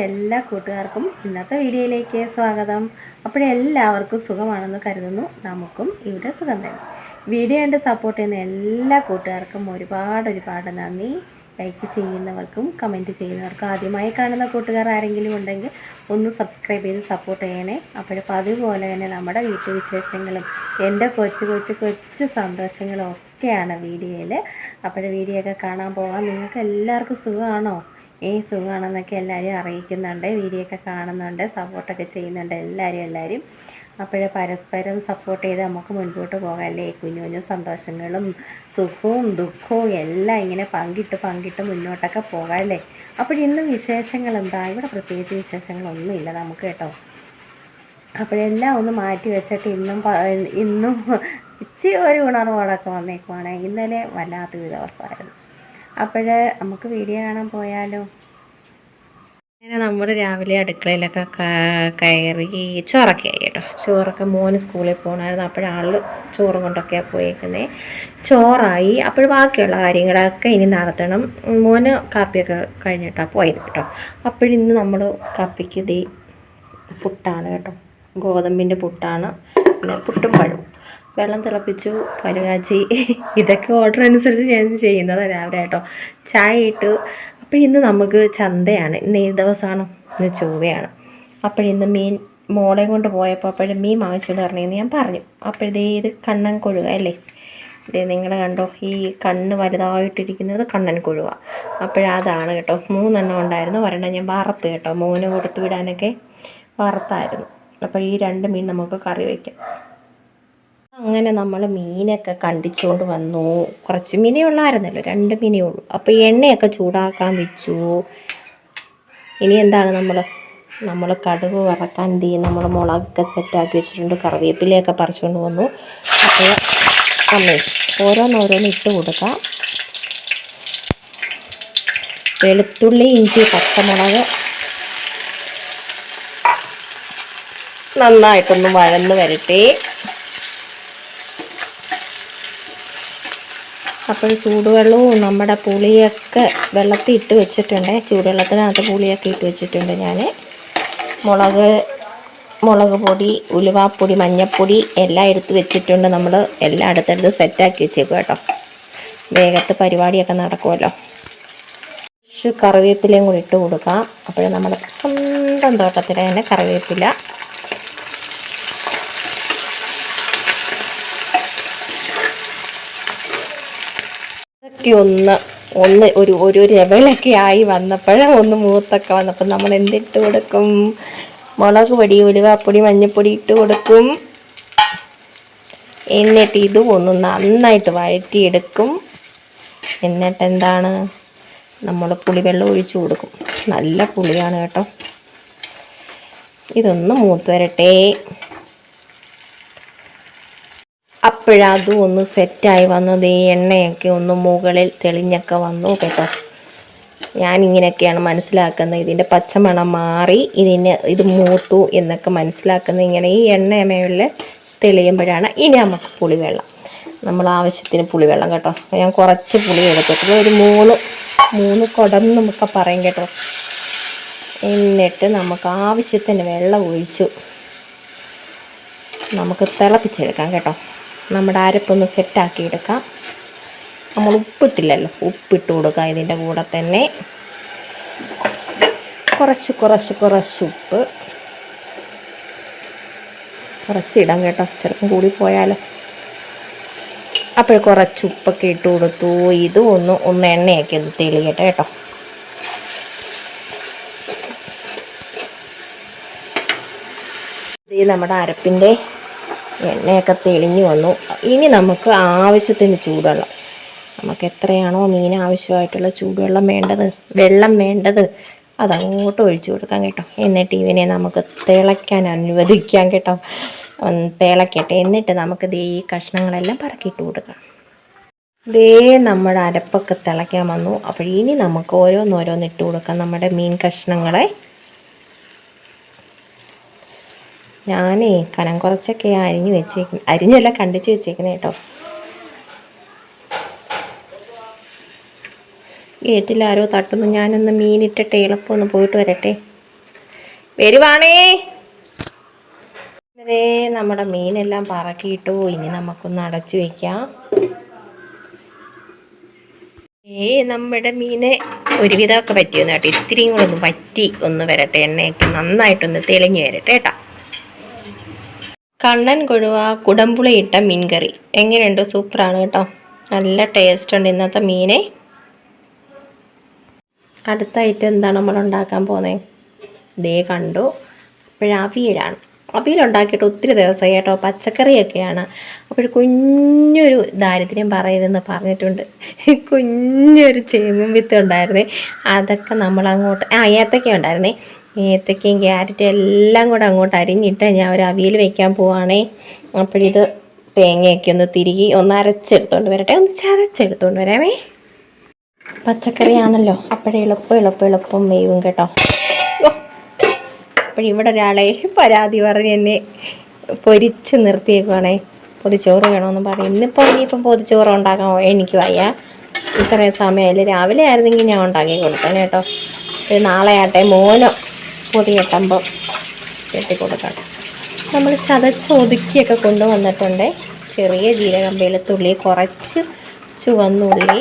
എല്ലാ കൂട്ടുകാർക്കും ഇന്നത്തെ വീഡിയോയിലേക്ക് സ്വാഗതം. അപ്പോഴെല്ലാവർക്കും സുഖമാണെന്ന് കരുതുന്നു. നമുക്കും ഇവിടെ സുഖം തന്നെ. വീഡിയോ കണ്ട് സപ്പോർട്ട് ചെയ്യുന്ന എല്ലാ കൂട്ടുകാർക്കും ഒരുപാട് നന്ദി. ലൈക്ക് ചെയ്യുന്നവർക്കും കമൻറ്റ് ചെയ്യുന്നവർക്കും ആദ്യമായി കാണുന്ന കൂട്ടുകാർ ആരെങ്കിലും ഉണ്ടെങ്കിൽ ഒന്ന് സബ്സ്ക്രൈബ് ചെയ്ത് സപ്പോർട്ട് ചെയ്യണേ. അതുപോലെ തന്നെ നമ്മുടെ വീട്ടുവിശേഷങ്ങളും എൻ്റെ കൊച്ചു സന്തോഷങ്ങളും ഒക്കെയാണ് വീഡിയോയിൽ. വീഡിയോ ഒക്കെ കാണാൻ പോകാം. നിങ്ങൾക്ക് എല്ലാവർക്കും സുഖമാണോ? സുഖമാണെന്നൊക്കെ എല്ലാവരും അറിയിക്കുന്നുണ്ട്, വീഡിയോ ഒക്കെ കാണുന്നുണ്ട്, സപ്പോർട്ടൊക്കെ ചെയ്യുന്നുണ്ട് എല്ലാവരും. പരസ്പരം സപ്പോർട്ട് ചെയ്ത് നമുക്ക് മുൻപോട്ട് പോകാമല്ലേ. കുഞ്ഞു സന്തോഷങ്ങളും സുഖവും ദുഃഖവും എല്ലാം ഇങ്ങനെ പങ്കിട്ട് മുന്നോട്ടൊക്കെ പോകാമല്ലേ. ഇന്ന് വിശേഷങ്ങൾ എന്താ? ഇവിടെ പ്രത്യേകിച്ച് വിശേഷങ്ങളൊന്നുമില്ല നമുക്ക് കേട്ടോ. എല്ലാം ഒന്ന് മാറ്റി വെച്ചിട്ട് ഇന്നും ഇച്ചിരി ഒരു ഉണർവോടൊക്കെ വന്നേക്കുവാണ്. ഇന്നലെ വല്ലാത്തൊരു ദിവസമായിരുന്നു. നമുക്ക് വീഡിയോ കാണാൻ പോയാലോ. അങ്ങനെ നമ്മൾ രാവിലെ അടുക്കളയിലൊക്കെ കയറി ചോറൊക്കെ ആയി കേട്ടോ. ചോറൊക്കെ മോന് സ്കൂളിൽ പോകണമായിരുന്നു. ആൾ ചോറും കൊണ്ടൊക്കെയാണ് പോയേക്കുന്നത്. ചോറായി. ബാക്കിയുള്ള കാര്യങ്ങളൊക്കെ ഇനി നടത്തണം. മോന് കാപ്പിയൊക്കെ കഴിഞ്ഞിട്ടാണ് പോയത് കേട്ടോ. ഇന്ന് നമ്മൾ കാപ്പിക്ക് പുട്ടാണ് കേട്ടോ. ഗോതമ്പിൻ്റെ പുട്ടാണ്. പിന്നെ പുട്ടും പഴവും. വെള്ളം തിളപ്പിച്ചു, പരുകാച്ചി. ഇതൊക്കെ ഓർഡർ അനുസരിച്ച് ഞാൻ ചെയ്യുന്നതാണ് രാവിലെ കേട്ടോ. ചായ ഇട്ടു. ഇന്ന് നമുക്ക് ചന്തയാണ്. ഇന്ന് ഏത് ദിവസമാണ്? ഇന്ന് ചൊവ്വയാണ്. ഇന്ന് മീൻ മോളെ കൊണ്ട് പോയപ്പോൾ മീൻ വാങ്ങിച്ചോണ്ട് വരണമെന്ന് ഞാൻ പറഞ്ഞു. ഇത് കണ്ണൻ കൊഴുവ അല്ലേ. നിങ്ങൾ കണ്ടോ, ഈ കണ്ണ് വലുതായിട്ടിരിക്കുന്നത് കണ്ണൻ കൊഴുവ. അതാണ് കേട്ടോ. 3 എണ്ണം ഉണ്ടായിരുന്നു. ഒരെണ്ണം ഞാൻ വറുത്ത് കേട്ടോ. മോന് കൊടുത്തു വിടാനൊക്കെ വറുത്തായിരുന്നു. ഈ 2 മീൻ നമുക്ക് കറി വയ്ക്കാം. അങ്ങനെ നമ്മൾ മീനൊക്കെ കണ്ടിച്ചുകൊണ്ട് വന്നു. കുറച്ച് മീനേ ഉള്ളായിരുന്നല്ലോ, 2 മീനേ ഉള്ളൂ. എണ്ണയൊക്കെ ചൂടാക്കാൻ വെച്ചു. ഇനി എന്താണ് നമ്മൾ കടുക് വറക്കാൻ നമ്മൾ മുളകൊക്കെ സെറ്റാക്കി വെച്ചിട്ടുണ്ട്. കറിവേപ്പിലയൊക്കെ പറിച്ചുകൊണ്ട് വന്നു. ഓരോന്നോരോന്ന് ഇട്ട് കൊടുക്കാം. വെളുത്തുള്ളി, ഇഞ്ചി, പച്ചമുളക് നന്നായിട്ടൊന്ന് വഴന്ന് വരട്ടെ. ചൂടുവെള്ളവും നമ്മുടെ പുളിയൊക്കെ വെള്ളത്തിൽ ഇട്ട് വെച്ചിട്ടുണ്ട്. ചൂടുവെള്ളത്തിനകത്ത് പുളിയൊക്കെ ഇട്ട് വെച്ചിട്ടുണ്ട് ഞാൻ. മുളക് പൊടി, ഉലുവാപ്പൊടി, മഞ്ഞൾപ്പൊടി എല്ലാം എടുത്ത് വെച്ചിട്ടുണ്ട്. നമ്മൾ എല്ലാം അടുത്തടുത്ത് സെറ്റാക്കി വെച്ചേക്കും കേട്ടോ. വേഗത്ത് പരിപാടിയൊക്കെ നടക്കുമല്ലോ. കറിവേപ്പിലയും കൂടി ഇട്ട് കൊടുക്കാം. നമ്മുടെ സ്വന്തം തോട്ടത്തിലെ തന്നെ കറിവേപ്പില. ഒരു ലെവലൊക്കെ ആയി ഒന്ന് മൂത്തൊക്കെ വന്നപ്പോൾ നമ്മൾ എന്തിട്ട് കൊടുക്കും? മുളക് പൊടി, ഉലുവാപ്പൊടി, മഞ്ഞൾപ്പൊടി ഇട്ട് കൊടുക്കും. എന്നിട്ട് ഇത് ഒന്ന് നന്നായിട്ട് വഴറ്റിയെടുക്കും. എന്നിട്ട് എന്താണ്, നമ്മൾ പുളിവെള്ളം ഒഴിച്ചു കൊടുക്കും. നല്ല പുളിയാണ് കേട്ടോ. ഇതൊന്ന് മൂത്ത് വരട്ടെ. അതും ഒന്ന് സെറ്റായി വന്നു. എണ്ണയൊക്കെ ഒന്ന് മുകളിൽ തെളിഞ്ഞൊക്കെ വന്നു കേട്ടോ. ഞാനിങ്ങനെയൊക്കെയാണ് മനസ്സിലാക്കുന്നത്. ഇതിൻ്റെ പച്ചമണം മാറി ഇത് മൂത്തു എന്നൊക്കെ മനസ്സിലാക്കുന്നത് ഇങ്ങനെ ഈ എണ്ണമേളിൽ തെളിയുമ്പോഴാണ്. ഇനി നമുക്ക് പുളിവെള്ളം, നമ്മൾ ആവശ്യത്തിന് പുളിവെള്ളം കേട്ടോ. ഞാൻ കുറച്ച് പുളി എടുത്തിട്ട് ഒരു 3 കുടം നമുക്ക് പറയും കേട്ടോ. എന്നിട്ട് നമുക്ക് ആവശ്യത്തിന് വെള്ളം ഒഴിച്ചു നമുക്ക് തിളപ്പിച്ചെടുക്കാം കേട്ടോ. നമ്മുടെ അരപ്പൊന്ന് സെറ്റാക്കി എടുക്കാം. നമ്മൾ ഉപ്പിട്ടില്ലല്ലോ, ഉപ്പിട്ട് കൊടുക്കാം. ഇതിൻ്റെ കൂടെ തന്നെ കുറച്ച് ഉപ്പ് കുറച്ചിടാം കേട്ടോ. ചിലപ്പം കൂടി പോയാലോ. കുറച്ച് ഉപ്പൊക്കെ ഇട്ട് കൊടുത്തു. ഇത് ഒന്ന് എണ്ണയൊക്കെ ഒന്ന് തെളിയട്ടെ കേട്ടോ. നമ്മുടെ അരപ്പിൻ്റെ എണ്ണയൊക്കെ തെളിഞ്ഞു വന്നു. ഇനി നമുക്ക് ആവശ്യത്തിന് ചൂടുവെള്ളം, നമുക്ക് എത്രയാണോ മീൻ ആവശ്യമായിട്ടുള്ള ചൂടുവെള്ളം വേണ്ടത് അതങ്ങോട്ട് ഒഴിച്ചു കൊടുക്കാം കേട്ടോ. എന്നിട്ട് ഇവനെ നമുക്ക് തിളയ്ക്കാൻ അനുവദിക്കാം കേട്ടോ. തിളയ്ക്കട്ടെ. എന്നിട്ട് നമുക്ക് ഈ കഷ്ണങ്ങളെല്ലാം പറക്കിയിട്ട് കൊടുക്കാം. നമ്മുടെ അരപ്പൊക്കെ തിളയ്ക്കാൻ വന്നു. ഇനി നമുക്ക് ഓരോന്നോരോന്ന് ഇട്ട് കൊടുക്കാം നമ്മുടെ മീൻ കഷ്ണങ്ങളെ. ഞാനേ കനം കുറച്ചൊക്കെ അരിഞ്ഞല്ല കണ്ടിച്ച് വെച്ചേക്കുന്നത് കേട്ടോ. ഗേറ്റിൽ ആരോ തട്ടുന്നു. ഞാനൊന്ന് മീനിട്ടിട്ട് എളുപ്പമൊന്ന് പോയിട്ട് വരട്ടെ. വരുവാണേ. അതേ നമ്മുടെ മീനെല്ലാം പറക്കിയിട്ടു. ഇനി നമുക്കൊന്ന് അടച്ചു വയ്ക്കാം. നമ്മുടെ മീനെ ഒരുവിധമൊക്കെ പറ്റിയൊന്നു കേട്ടോ. ഇത്തിരിയും കൂടെ ഒന്ന് വറ്റി ഒന്ന് വരട്ടെ. എണ്ണയൊക്കെ നന്നായിട്ടൊന്ന് തെളിഞ്ഞു വരട്ടെ കേട്ടോ. കണ്ണൻ കൊഴുവ കുടംപുളി ഇട്ട മീൻകറി എങ്ങനെയുണ്ട്? സൂപ്പറാണ് കേട്ടോ. നല്ല ടേസ്റ്റ് ഉണ്ട് ഇന്നത്തെ മീനെ. അടുത്ത ഐറ്റം എന്താണ് നമ്മൾ ഉണ്ടാക്കാൻ പോകുന്നത്? ഇതേ കണ്ടു. അവിയലാണ്. അവിയലുണ്ടാക്കിയിട്ട് ഒത്തിരി ദിവസമായി കേട്ടോ. പച്ചക്കറിയൊക്കെയാണ്. അപ്പോൾ കുഞ്ഞൊരു ദാരിദ്ര്യം പറയരുതെന്ന് പറഞ്ഞിട്ടുണ്ട്. കുഞ്ഞൊരു ചേമ്പും വിത്ത് ഉണ്ടായിരുന്നേ. അതൊക്കെ നമ്മളങ്ങോട്ട് ഏത്തക്ക ഉണ്ടായിരുന്നേ. ഏത്തക്കയും ക്യാരറ്റും എല്ലാം കൂടെ അങ്ങോട്ട് അരിഞ്ഞിട്ട് ഞാൻ ഒരു അവിയൽ വെക്കാൻ പോവുകയാണേ. അപ്പോഴിത് തേങ്ങയൊക്കെ ഒന്ന് തിരികെ ഒന്ന് അരച്ചെടുത്തോണ്ട് വരട്ടെ. ഒന്ന് ചതച്ചെടുത്തോണ്ട് വരാമേ. പച്ചക്കറിയാണല്ലോ, അപ്പോഴേ എളുപ്പം വേവും കേട്ടോ. അപ്പോഴിവിടെ ഒരാളെ പരാതി പറഞ്ഞ് എന്നെ പൊരിച്ച് നിർത്തിയേക്കുവാണേ. പൊതിച്ചോറ് വേണമെന്ന് പറയും. ഇനിയിപ്പം പൊതിച്ചോറ് ഉണ്ടാക്കാൻ എനിക്ക് വയ്യ. ഇത്രയും സമയമായില്ലേ. രാവിലെ ആയിരുന്നെങ്കിൽ ഞാൻ ഉണ്ടാക്കി കൊടുത്തേനെ കേട്ടോ. ഒരു നാളെ ആട്ടെ മോനോ പൊതി കെട്ടുമ്പോൾ കെട്ടിക്കൊടുക്കണം. നമ്മൾ ചതച്ച് ഒതുക്കിയൊക്കെ കൊണ്ടുവന്നിട്ടുണ്ട്. ചെറിയ ജീരകം, വെളുത്തുള്ളി, കുറച്ച് ചുവന്നുള്ളി,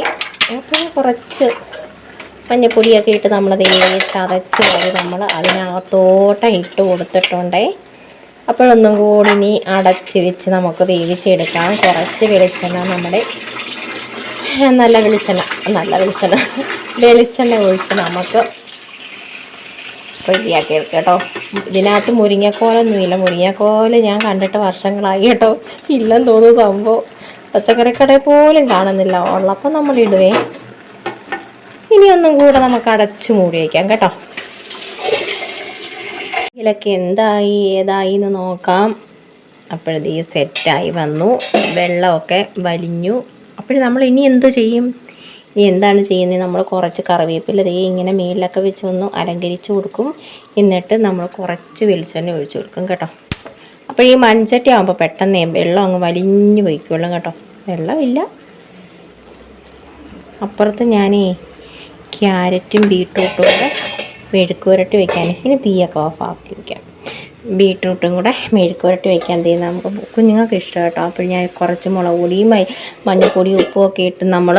അപ്പം കുറച്ച് മഞ്ഞപ്പൊടിയൊക്കെ ഇട്ട് നമ്മളത് ചതച്ച് നമ്മൾ അതിനകത്തോട്ട് ഇട്ട് കൊടുത്തിട്ടുണ്ടേ. അപ്പോഴൊന്നും കൂടി ഇനി അടച്ച് വെച്ച് നമുക്ക് വേവിച്ചെടുക്കാം. കുറച്ച് വെളിച്ചെണ്ണ, നമ്മുടെ നല്ല വെളിച്ചെണ്ണ ഒഴിച്ച് നമുക്ക് റെഡിയാക്കി എടുക്കാം കേട്ടോ. ഇതിനകത്ത് മുരിങ്ങക്കോലൊന്നുമില്ല. മുരിങ്ങക്കോല് ഞാൻ കണ്ടിട്ട് വർഷങ്ങളായി കേട്ടോ. ഇല്ലെന്ന് തോന്നുന്നു സംഭവം. പച്ചക്കറിക്കടയിൽ പോലും കാണുന്നില്ല. ഉള്ളപ്പം നമ്മൾ ഇടുവേ. ഇനി ഒന്നും കൂടെ നമുക്ക് അടച്ചു മൂടി വയ്ക്കാം കേട്ടോ. ഇതിലൊക്കെ എന്തായി ഏതായി എന്ന് നോക്കാം. അപ്പോഴതേ സെറ്റായി വന്നു. വെള്ളമൊക്കെ വലിഞ്ഞു. അപ്പോൾ നമ്മൾ ഇനി എന്ത് ചെയ്യും? ഇനി എന്താണ് ചെയ്യുന്നത്? നമ്മൾ കുറച്ച് കറിവേപ്പില ദേ ഇങ്ങനെ മേളിലൊക്കെ വെച്ച് ഒന്ന് അലങ്കരിച്ച് കൊടുക്കും. എന്നിട്ട് നമ്മൾ കുറച്ച് വെളിച്ചെണ്ണ ഒഴിച്ചു കൊടുക്കും കേട്ടോ. അപ്പോൾ ഈ മൺചട്ടി ആകുമ്പോൾ പെട്ടെന്ന് വെള്ളം അങ്ങ് വലിഞ്ഞു പോയിക്കോളും കേട്ടോ. വെള്ളമില്ല. അപ്പുറത്ത് ഞാനേ ക്യാരറ്റും ബീട്രൂട്ടും കൂടെ മെഴുക്കുവരട്ടി വയ്ക്കാൻ, ഇനി തീയൊക്കെ ഓഫാക്കി വയ്ക്കാം. ബീട്രൂട്ടും കൂടെ മെഴുക്കുവരട്ടി വയ്ക്കാൻ തീരുന്ന നമുക്ക് കുഞ്ഞുങ്ങൾക്ക് ഇഷ്ടം കേട്ടോ. അപ്പോൾ ഞാൻ കുറച്ച് മുളക് പൊടിയും മഞ്ഞൾപ്പൊടിയും ഉപ്പും ഒക്കെ ഇട്ട് നമ്മൾ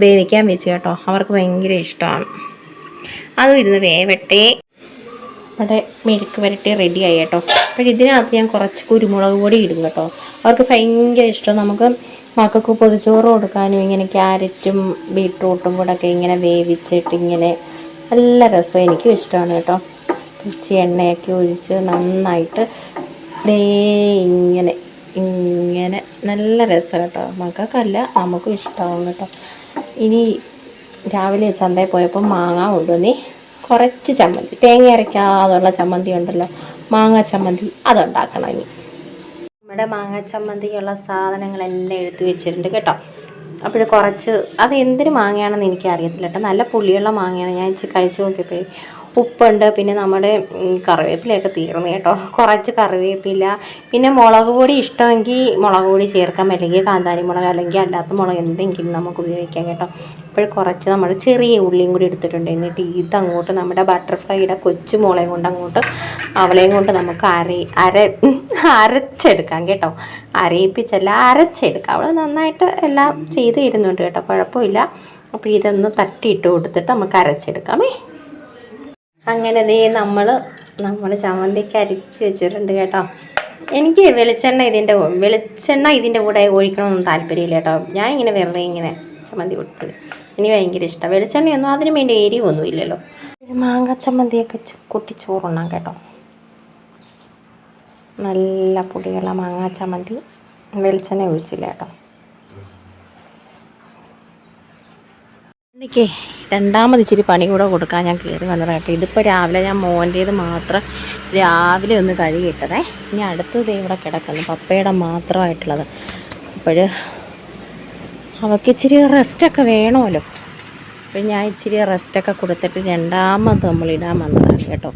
വേവിക്കാൻ വെച്ച് കേട്ടോ. അവർക്ക് ഭയങ്കര ഇഷ്ടമാണ്. അതും ഇരുന്ന് വേവട്ടെ. അവിടെ മെഴുക്ക് വരട്ടി റെഡിയായി കേട്ടോ. അപ്പോൾ ഇതിനകത്ത് ഞാൻ കുറച്ച് കുരുമുളക് പൊടി ഇടും കേട്ടോ. അവർക്ക് ഭയങ്കര ഇഷ്ടം. നമുക്ക് മക്കൾക്ക് പൊതിച്ചോറ് കൊടുക്കാനും ഇങ്ങനെ ക്യാരറ്റും ബീട്രൂട്ടും കൂടെ ഒക്കെ ഇങ്ങനെ വേവിച്ചിട്ട് ഇങ്ങനെ നല്ല രസം. എനിക്കും ഇഷ്ടമാണ് കേട്ടോ. കുറച്ച് എണ്ണയൊക്കെ ഒഴിച്ച് നന്നായിട്ട് ഇങ്ങനെ നല്ല രസം കേട്ടോ. മക്കൾക്കല്ല, നമുക്കും ഇഷ്ടമാവും കേട്ടോ. ഇനി രാവിലെ ചന്തയിൽ പോയപ്പോൾ മാങ്ങ കൊണ്ടുവന്നേ. കുറച്ച് ചമ്മന്തി, തേങ്ങ അരയ്ക്കാതുള്ള ചമ്മന്തി ഉണ്ടല്ലോ, മാങ്ങ ചമ്മന്തി, അതുണ്ടാക്കണം. ഇനി നമ്മുടെ മാങ്ങ ചമ്മന്തിക്കുള്ള സാധനങ്ങളെല്ലാം എടുത്തു വെച്ചിട്ടുണ്ട് കേട്ടോ. അപ്പോൾ കുറച്ച് അത് എന്തിന് മാങ്ങയാണെന്ന് എനിക്കറിയത്തില്ല കേട്ടോ. നല്ല പുളിയുള്ള മാങ്ങയാണ്. ഞാൻ ഇച്ചിരി കഴിച്ച് നോക്കിയപ്പോഴേ ഉപ്പുണ്ട്. പിന്നെ നമ്മുടെ കറിവേപ്പിലയൊക്കെ തീർന്നു കേട്ടോ. കുറച്ച് കറിവേപ്പില, പിന്നെ മുളക് പൊടി ഇഷ്ടമെങ്കിൽ മുളക് പൊടി ചേർക്കാം, അല്ലെങ്കിൽ കാന്താരി മുളക്, അല്ലെങ്കിൽ അല്ലാത്ത മുളക് എന്തെങ്കിലും നമുക്ക് ഉപയോഗിക്കാം കേട്ടോ. അപ്പോൾ കുറച്ച് നമ്മൾ ചെറിയ ഉള്ളിയും കൂടി എടുത്തിട്ടുണ്ട്. എന്നിട്ട് ഇതങ്ങോട്ട് നമ്മുടെ ബട്ടർഫ്ലൈയുടെ കൊച്ചു മുളയും കൊണ്ട് അങ്ങോട്ട് അവളെയും കൊണ്ട് നമുക്ക് അരച്ചെടുക്കാം കേട്ടോ. അരയിപ്പിച്ചല്ല, അരച്ചെടുക്കാം. അവൾ നന്നായിട്ട് എല്ലാം ചെയ്ത് തരുന്നുണ്ട് കേട്ടോ, കുഴപ്പമില്ല. അപ്പോൾ ഇതൊന്ന് തട്ടിയിട്ട് കൊടുത്തിട്ട് നമുക്ക് അരച്ചെടുക്കാമേ. അങ്ങനെ ദേ നമ്മൾ ചമ്മന്തിക്ക് അരച്ച് വെച്ചിട്ടുണ്ട് കേട്ടോ. എനിക്ക് വെളിച്ചെണ്ണ ഇതിൻ്റെ കൂടെ ഒഴിക്കണമെന്നൊന്നും താല്പര്യമില്ല കേട്ടോ. ഞാൻ ഇങ്ങനെ വെറുതെ ഇങ്ങനെ ചമ്മന്തി കൊടുത്തത് എനിക്ക് ഭയങ്കര ഇഷ്ടം. വെളിച്ചെണ്ണയൊന്നും അതിന് വേണ്ടി എരിവൊന്നും ഇല്ലല്ലോ. മാങ്ങ ചമ്മന്തിയൊക്കെ കുട്ടിച്ചോറുണ്ണാം കേട്ടോ. നല്ല പൊടിയുള്ള മാങ്ങ ചമ്മന്തി, വെളിച്ചെണ്ണ ഒഴിച്ചില്ല കേട്ടോ. എനിക്ക് രണ്ടാമത് ഇച്ചിരി പണി കൂടെ കൊടുക്കാൻ ഞാൻ കയറി വന്നത് കേട്ടോ. ഇതിപ്പോൾ രാവിലെ ഞാൻ മോൻ്റേത് മാത്രം രാവിലെ ഒന്ന് കഴുകിയിട്ടതേ. ഇനി അടുത്തത് ഇവിടെ കിടക്കുന്നു, പപ്പയുടെ മാത്രമായിട്ടുള്ളത്. അപ്പോൾ അവൾക്ക് ഇച്ചിരി റെസ്റ്റൊക്കെ വേണമല്ലോ. അപ്പോൾ ഞാൻ ഇച്ചിരി റെസ്റ്റൊക്കെ കൊടുത്തിട്ട് രണ്ടാമത് നമ്മൾ ഇടാൻ വന്നതാണ് കേട്ടോ.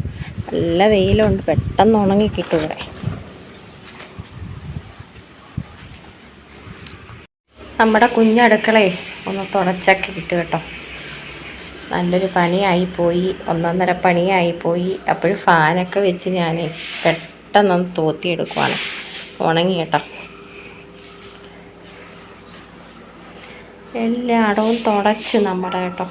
നല്ല വെയിലുണ്ട്, പെട്ടെന്ന് ഉണങ്ങി കിട്ടും ഇവിടെ. നമ്മുടെ കുഞ്ഞടുക്കളയെ ഒന്ന് തുടച്ചൊക്കെ ഇട്ട് കേട്ടോ. നല്ലൊരു പണിയായിപ്പോയി, ഒന്നൊന്നര പണിയായിപ്പോയി. അപ്പോൾ ഫാനൊക്കെ വെച്ച് ഞാൻ പെട്ടെന്നൊന്ന് തോത്തിയെടുക്കുവാണ്. ഉണങ്ങി കേട്ടോ. എല്ലായിടവും തുടച്ച് നമ്മുടെ കേട്ടോ.